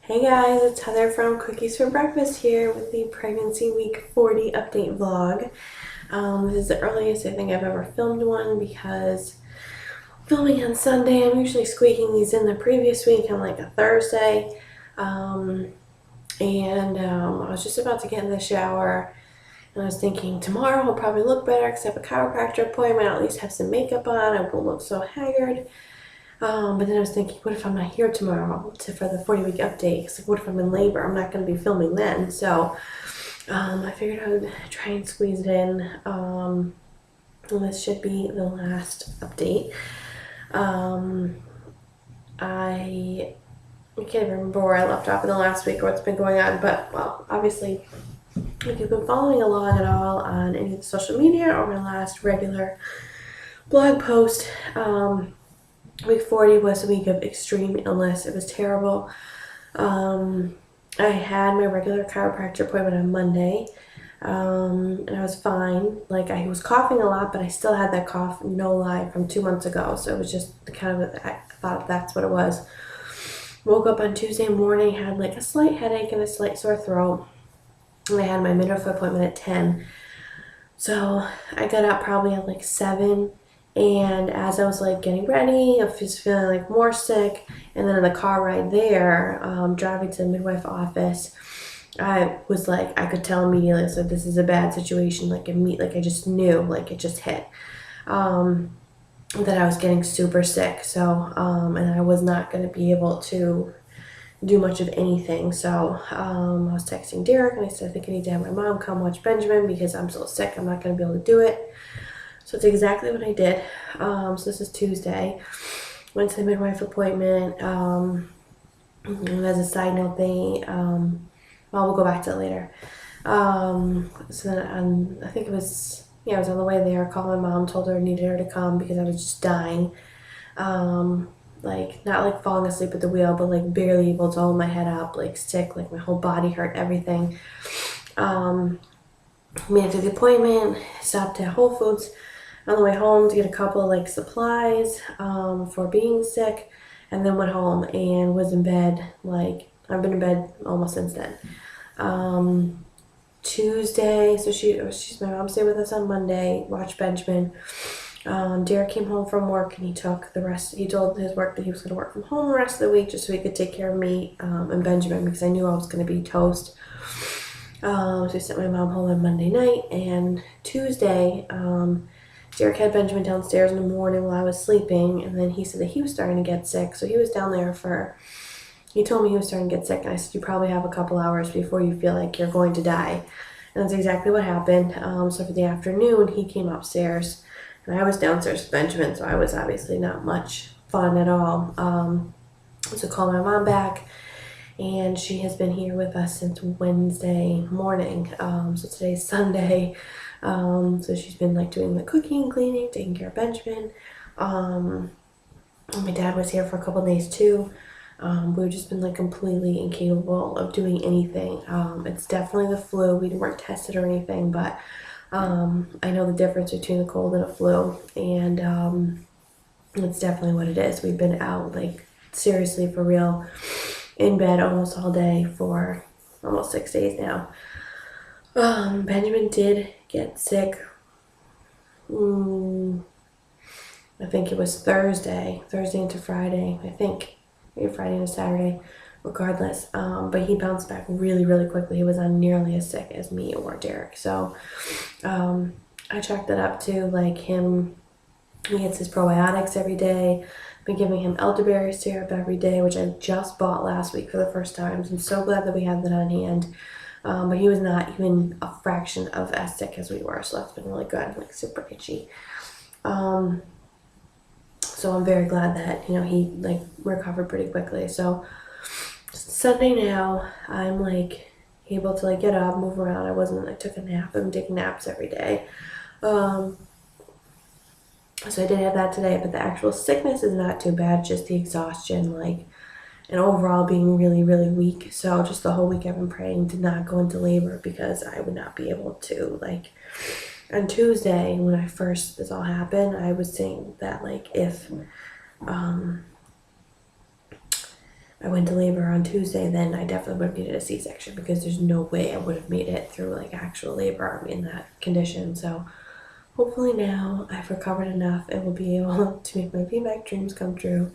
Hey guys, it's Heather from Cookies for Breakfast here with the Pregnancy Week 40 update vlog. This is the earliest I think I've ever filmed one because filming on Sunday, I'm usually squeaking these in the previous week on like a Thursday. I was just about to get in the shower and I was thinking tomorrow I'll probably look better because I have a chiropractor appointment. I'll at least have some makeup on. I won't look so haggard. But then I was thinking, what if I'm not here tomorrow for the 40-week update? Because what if I'm in labor? I'm not going to be filming then. So I figured I would try and squeeze it in. And this should be the last update. I can't remember where I left off in the last week or what's been going on. But, well, obviously, if you've been following along at all on any of the social media or my last regular blog post, Week 40 was a week of extreme illness. It was terrible. I had my regular chiropractor appointment on Monday, and I was fine. Like, I was coughing a lot, but I still had that cough, no lie, from 2 months ago. So it was just kind of, I thought that's what it was. Woke up on Tuesday morning, had like a slight headache and a slight sore throat. And I had my midwife appointment at 10. So I got up probably at like 7. And as I was like getting ready, I was feeling like more sick. And then in the car ride there, driving to the midwife office, I was like, I could tell immediately, so this is a bad situation. Like I just knew, like it just hit, that I was getting super sick. So, and I was not going to be able to do much of anything. So, I was texting Derek and I said, I think I need to have my mom come watch Benjamin because I'm so sick. I'm not going to be able to do it. So it's exactly what I did. So this is Tuesday. Went to the midwife appointment. As a side note, we'll go back to it later. So then I think it was, I was on the way there. I called my mom, told her I needed her to come because I was just dying. Like, not like falling asleep at the wheel, but like barely able to hold my head up, like sick, like my whole body hurt, everything. Made it to the appointment, stopped at Whole Foods on the way home to get a couple of like supplies for being sick, and then went home and was in bed. Like, I've been in bed almost since then. Tuesday, so she's my mom stayed with us on Monday, watched Benjamin. Derek came home from work and he told his work that he was going to work from home the rest of the week just so he could take care of me and Benjamin because I knew I was going to be toast. So I sent my mom home on Monday night, and Tuesday, Derek had Benjamin downstairs in the morning while I was sleeping, and then he said that he was starting to get sick, so he was down there he told me he was starting to get sick, and I said, you probably have a couple hours before you feel like you're going to die, and that's exactly what happened. So for the afternoon, he came upstairs, and I was downstairs with Benjamin, so I was obviously not much fun at all. So I called my mom back, and she has been here with us since Wednesday morning. So today's Sunday. So she's been like doing the cooking, cleaning, taking care of Benjamin. My dad was here for a couple of days too. We've just been like completely incapable of doing anything. It's definitely the flu. We weren't tested or anything, but I know the difference between a cold and a flu, and it's definitely what it is. We've been out, like, seriously, for real, in bed almost all day for almost 6 days now. Benjamin did get sick. I think it was Thursday into Friday. I think maybe Friday into Saturday, regardless. But he bounced back really, really quickly. He was not nearly as sick as me or Derek. So I chalked that up to like him. He gets his probiotics every day. Been giving him elderberry syrup every day, which I just bought last week for the first time. So I'm so glad that we had that on hand. But he was not even a fraction of as sick as we were, so that's been really good. Like, super itchy. So I'm very glad that he like recovered pretty quickly. So Sunday now, I'm like able to like get up, move around. I took a nap. I'm taking naps every day. So I did have that today, but the actual sickness is not too bad, just the exhaustion, like, and overall being really, really weak. So just the whole week I've been praying to not go into labor because I would not be able to. Like, on Tuesday, when this all happened, I was saying that, like, if I went to labor on Tuesday, then I definitely would have needed a C-section because there's no way I would have made it through like actual labor in that condition. So hopefully now I've recovered enough and will be able to make my VBAC dreams come true.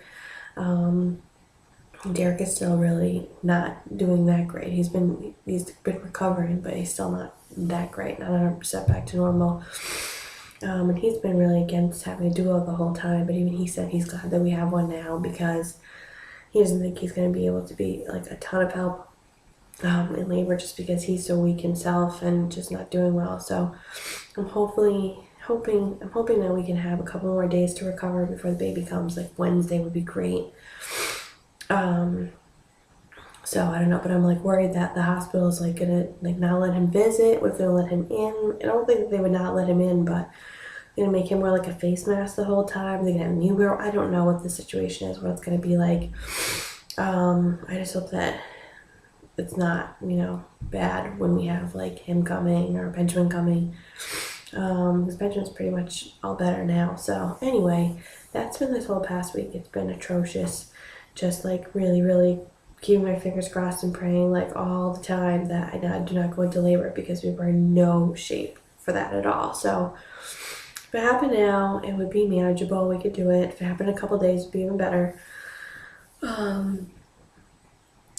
Derek is still really not doing that great. He's been recovering, but he's still not that great, not 100% back to normal. And he's been really against having a duo the whole time, but even he said he's glad that we have one now because he doesn't think he's going to be able to be like a ton of help in labor just because he's so weak himself and just not doing well. So I'm hoping that we can have a couple more days to recover before the baby comes. Like Wednesday would be great. So I don't know, but I'm like worried that the hospital is like gonna like not let him visit. What if they let him in? I don't think they would not let him in, but they're gonna make him wear like a face mask the whole time. They're gonna have me wear. I don't know what the situation is, what it's gonna be like. I just hope that it's not, bad when we have like him coming or Benjamin coming. Because Benjamin's pretty much all better now. So anyway, that's been this whole past week. It's been atrocious. Just like really, really keeping my fingers crossed and praying like all the time that I do not go into labor because we were in no shape for that at all. So if it happened now, it would be manageable. We could do it. If it happened in a couple days, it would be even better.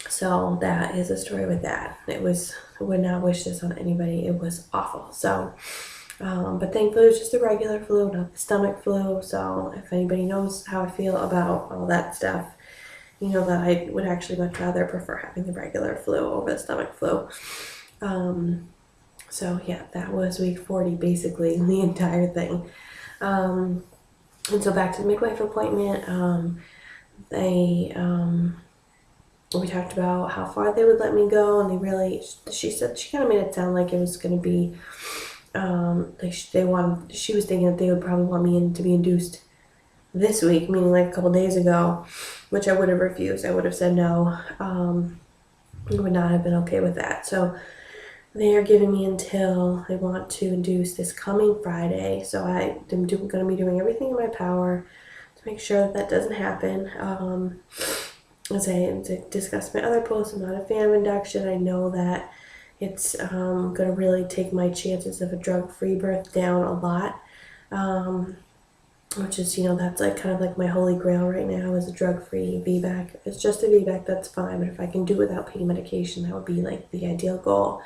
So that is the story with that. I would not wish this on anybody. It was awful. So, but thankfully it was just a regular flu, not the stomach flu. So if anybody knows how I feel about all that stuff, you know that I would actually much rather prefer having the regular flu over the stomach flu. So yeah, that was week 40, basically the entire thing. And so back to the midwife appointment, we talked about how far they would let me go, and she said, she kind of made it sound like it was going to be, she was thinking that they would probably want me to be induced this week, meaning like a couple days ago, which I would have refused. I would have said no. I would not have been okay with that. So they are giving me until they want to induce this coming Friday. So I am going to be doing everything in my power to make sure that doesn't happen. As I discussed my other posts, I'm not a fan of induction. I know that it's going to really take my chances of a drug-free birth down a lot. Which is, that's like kind of like my holy grail right now is a drug-free VBAC. If it's just a VBAC, that's fine. But if I can do it without pain medication, that would be like the ideal goal.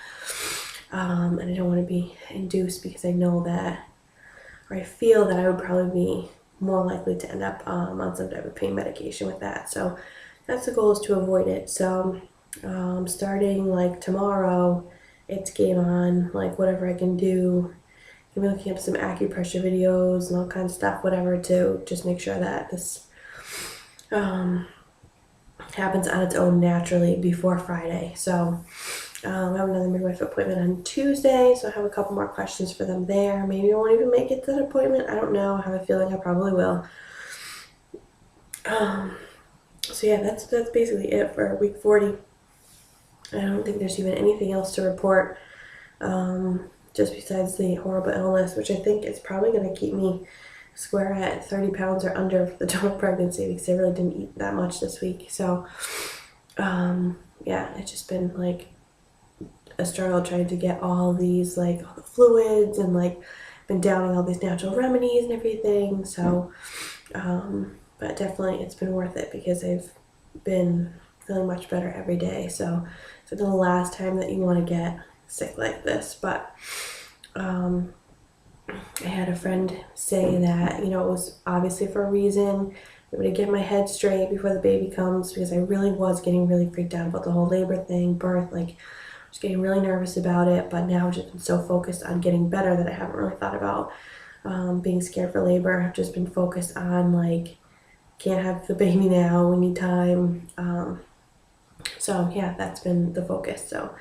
And I don't want to be induced because I know that, or I feel that I would probably be more likely to end up on some type of pain medication with that. So that's the goal, is to avoid it. So starting like tomorrow, it's game on, like whatever I can do. I'm looking up some acupressure videos and all kinds of stuff, whatever, to just make sure that this happens on its own naturally before Friday. So I have another midwife appointment on Tuesday, so I have a couple more questions for them there. Maybe I won't even make it to that appointment. I don't know. I have a feeling I probably will. So yeah, that's basically it for week 40. I don't think there's even anything else to report. Just besides the horrible illness, which I think is probably going to keep me square at 30 pounds or under for the total pregnancy because I really didn't eat that much this week. So, yeah, it's just been like a struggle trying to get all these, like all the fluids, and like been downing all these natural remedies and everything. So, but definitely it's been worth it because I've been feeling much better every day. So it's the last time that you want to get sick like this. But I had a friend say that, it was obviously for a reason. I'm going to get my head straight before the baby comes, because I really was getting really freaked out about the whole labor thing, birth, like I was getting really nervous about it. But now I've just been so focused on getting better that I haven't really thought about being scared for labor. I've just been focused on like, can't have the baby now, we need time. So yeah, that's been the focus. So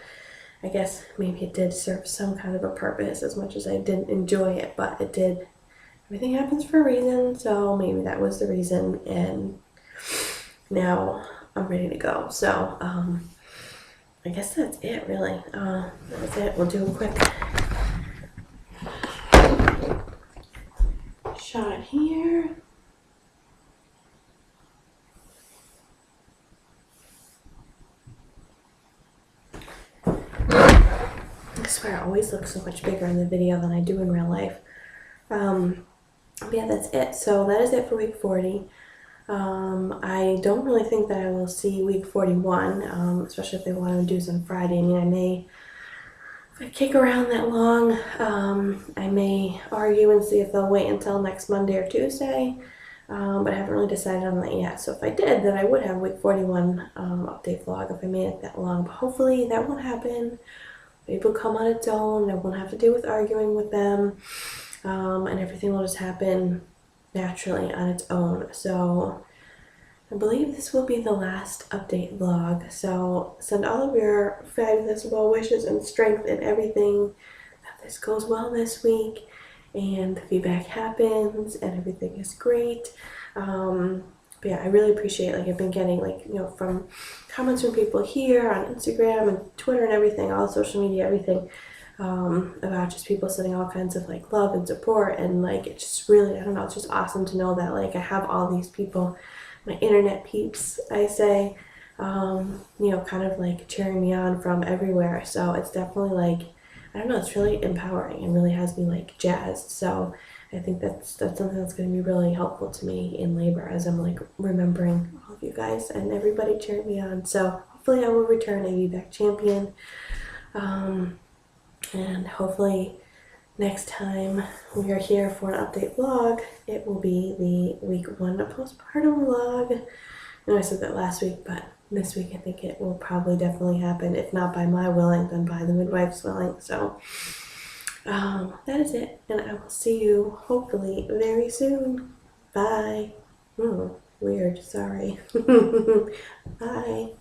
I guess maybe it did serve some kind of a purpose, as much as I didn't enjoy it, but it did. Everything happens for a reason, so maybe that was the reason, and now I'm ready to go. So I guess that's it, really. That's it. We'll do a quick shot here. swear I always look so much bigger in the video than I do in real life. But yeah, that's it. So that is it for week 40. I don't really think that I will see week 41, especially if they want to do some Friday. I mean, I may, if I kick around that long, I may argue and see if they'll wait until next Monday or Tuesday. But I haven't really decided on that yet. So if I did, then I would have week 41 update vlog if I made it that long. But hopefully that won't happen. It will come on its own. I won't have to deal with arguing with them. And everything will just happen naturally on its own. So I believe this will be the last update vlog. So send all of your fabulous well wishes and strength and everything that this goes well this week and the feedback happens and everything is great. But yeah, I really appreciate, like, I've been getting, like, you know, from comments from people here on Instagram and Twitter and everything, all social media, everything, about just people sending all kinds of, like, love and support, and, like, it's just really, I don't know, it's just awesome to know that, like, I have all these people, my internet peeps, I say, you know, kind of, like, cheering me on from everywhere. So it's definitely, like, I don't know, it's really empowering and really has me, like, jazzed. So I think that's something that's going to be really helpful to me in labor, as I'm, like, remembering all of you guys and everybody cheering me on. So hopefully I will return a VBAC champion, and hopefully next time we are here for an update vlog, it will be the week 1 postpartum vlog. I know I said that last week, but this week I think it will probably definitely happen. If not by my willing, then by the midwife's willing. So that is it, and I will see you hopefully very soon. Bye. Weird, sorry. Bye.